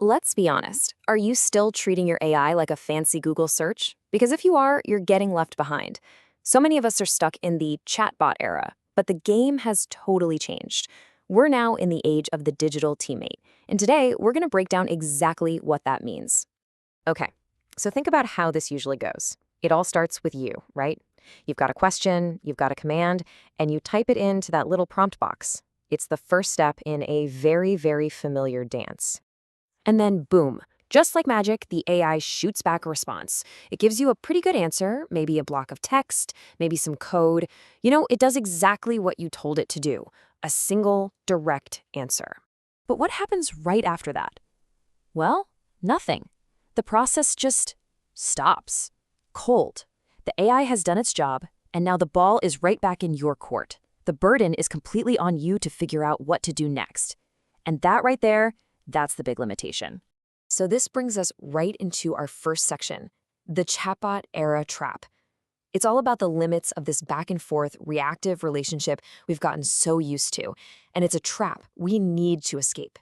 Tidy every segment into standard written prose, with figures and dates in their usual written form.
Let's be honest. Are you still treating your AI like a fancy Google search? Because if you are, you're getting left behind. So many of us are stuck in the chatbot era, but the game has totally changed. We're now in the age of the digital teammate, and today we're going to break down exactly what that means. Okay, so think about how this usually goes. It all starts with you, right? You've got a question, you've got a command, and you type it into that little prompt box. It's the first step in a very, very familiar dance. And then boom, just like magic, the AI shoots back a response. It gives you a pretty good answer, maybe a block of text, maybe some code. It does exactly what you told it to do, a single, direct answer. But what happens right after that? Well, nothing. The process just stops. Cold. The AI has done its job, and now the ball is right back in your court. The burden is completely on you to figure out what to do next. And that right there, that's the big limitation. So this brings us right into our first section, the chatbot era trap. It's all about the limits of this back and forth reactive relationship we've gotten so used to, and it's a trap we need to escape.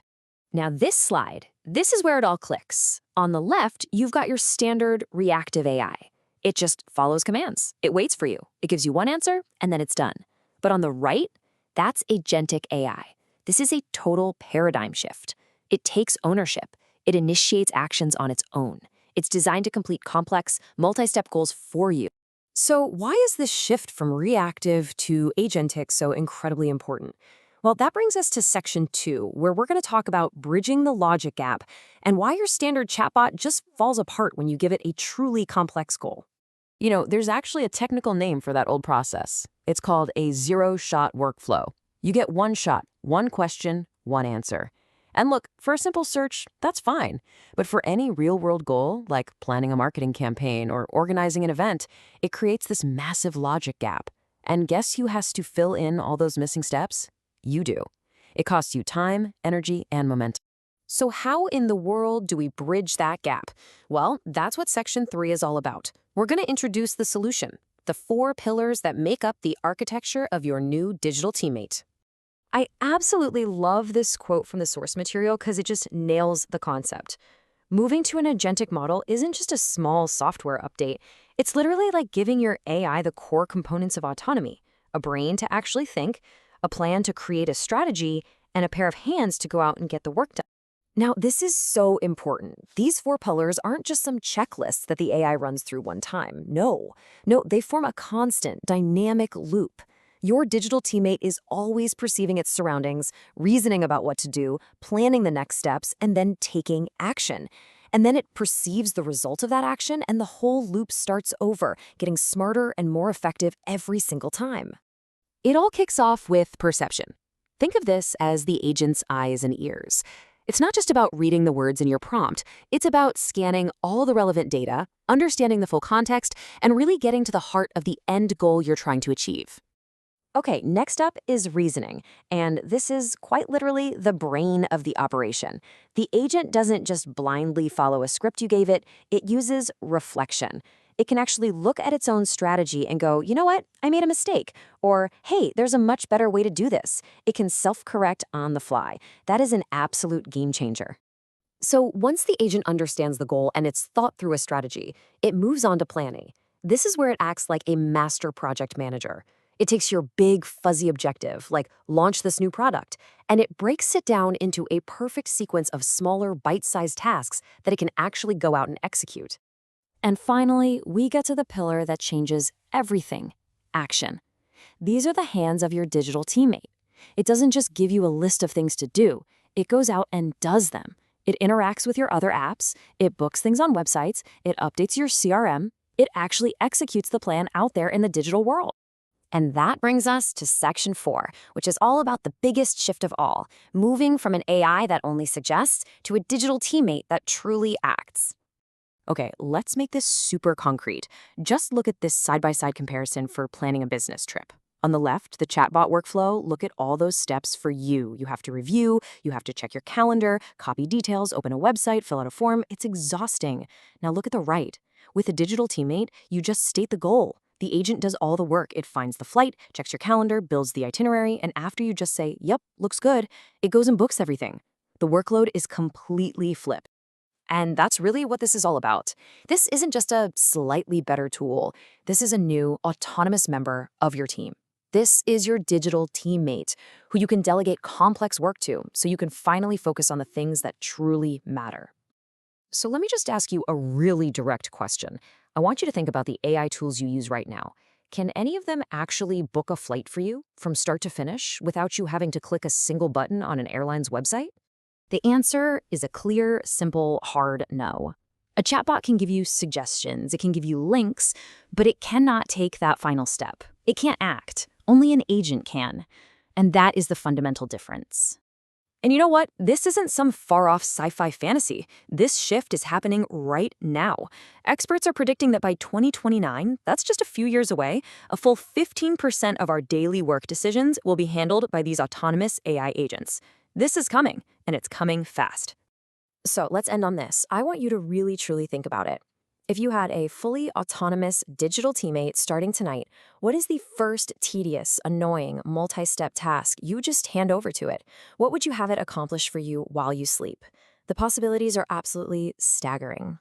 Now this is where it all clicks. On the left, you've got your standard reactive AI. It just follows commands. It waits for you. It gives you one answer, and then it's done. But on the right, that's Agentic AI. This is a total paradigm shift. It takes ownership. It initiates actions on its own. It's designed to complete complex, multi-step goals for you. So why is this shift from reactive to agentic so incredibly important? Well, that brings us to section 2, where we're going to talk about bridging the logic gap and why your standard chatbot just falls apart when you give it a truly complex goal. There's actually a technical name for that old process. It's called a zero-shot workflow. You get one shot, one question, one answer. And look, for a simple search, that's fine. But for any real-world goal, like planning a marketing campaign or organizing an event, it creates this massive logic gap. And guess who has to fill in all those missing steps? You do. It costs you time, energy, and momentum. So how in the world do we bridge that gap? Well, that's what Section 3 is all about. We're going to introduce the solution, the 4 pillars that make up the architecture of your new digital teammate. I absolutely love this quote from the source material because it just nails the concept. Moving to an agentic model isn't just a small software update. It's literally like giving your AI the core components of autonomy, a brain to actually think, a plan to create a strategy, and a pair of hands to go out and get the work done. Now, this is so important. These 4 pillars aren't just some checklists that the AI runs through one time. No, they form a constant, dynamic loop. Your digital teammate is always perceiving its surroundings, reasoning about what to do, planning the next steps, and then taking action. And then it perceives the result of that action, and the whole loop starts over, getting smarter and more effective every single time. It all kicks off with perception. Think of this as the agent's eyes and ears. It's not just about reading the words in your prompt. It's about scanning all the relevant data, understanding the full context, and really getting to the heart of the end goal you're trying to achieve. Okay, next up is reasoning, and this is quite literally the brain of the operation. The agent doesn't just blindly follow a script you gave it, it uses reflection. It can actually look at its own strategy and go, you know what, I made a mistake. Or, hey, there's a much better way to do this. It can self-correct on the fly. That is an absolute game changer. So once the agent understands the goal and it's thought through a strategy, it moves on to planning. This is where it acts like a master project manager. It takes your big, fuzzy objective, like launch this new product, and it breaks it down into a perfect sequence of smaller, bite-sized tasks that it can actually go out and execute. And finally, we get to the pillar that changes everything: action. These are the hands of your digital teammate. It doesn't just give you a list of things to do. It goes out and does them. It interacts with your other apps. It books things on websites. It updates your CRM. It actually executes the plan out there in the digital world. And that brings us to section 4, which is all about the biggest shift of all, moving from an AI that only suggests to a digital teammate that truly acts. Okay, let's make this super concrete. Just look at this side-by-side comparison for planning a business trip. On the left, the chatbot workflow, look at all those steps for you. You have to review, you have to check your calendar, copy details, open a website, fill out a form. It's exhausting. Now look at the right. With a digital teammate, you just state the goal. The agent does all the work. It finds the flight, checks your calendar, builds the itinerary, and after you just say, yep, looks good, it goes and books everything. The workload is completely flipped. And that's really what this is all about. This isn't just a slightly better tool. This is a new autonomous member of your team. This is your digital teammate who you can delegate complex work to so you can finally focus on the things that truly matter. So let me just ask you a really direct question. I want you to think about the AI tools you use right now. Can any of them actually book a flight for you from start to finish without you having to click a single button on an airline's website? The answer is a clear, simple, hard no. A chatbot can give you suggestions, it can give you links, but it cannot take that final step. It can't act. Only an agent can. And that is the fundamental difference. And you know what? This isn't some far-off sci-fi fantasy. This shift is happening right now. Experts are predicting that by 2029, that's just a few years away, a full 15% of our daily work decisions will be handled by these autonomous AI agents. This is coming, and it's coming fast. So let's end on this. I want you to really, truly think about it. If you had a fully autonomous digital teammate starting tonight, what is the first tedious, annoying, multi-step task you just hand over to it? What would you have it accomplish for you while you sleep? The possibilities are absolutely staggering.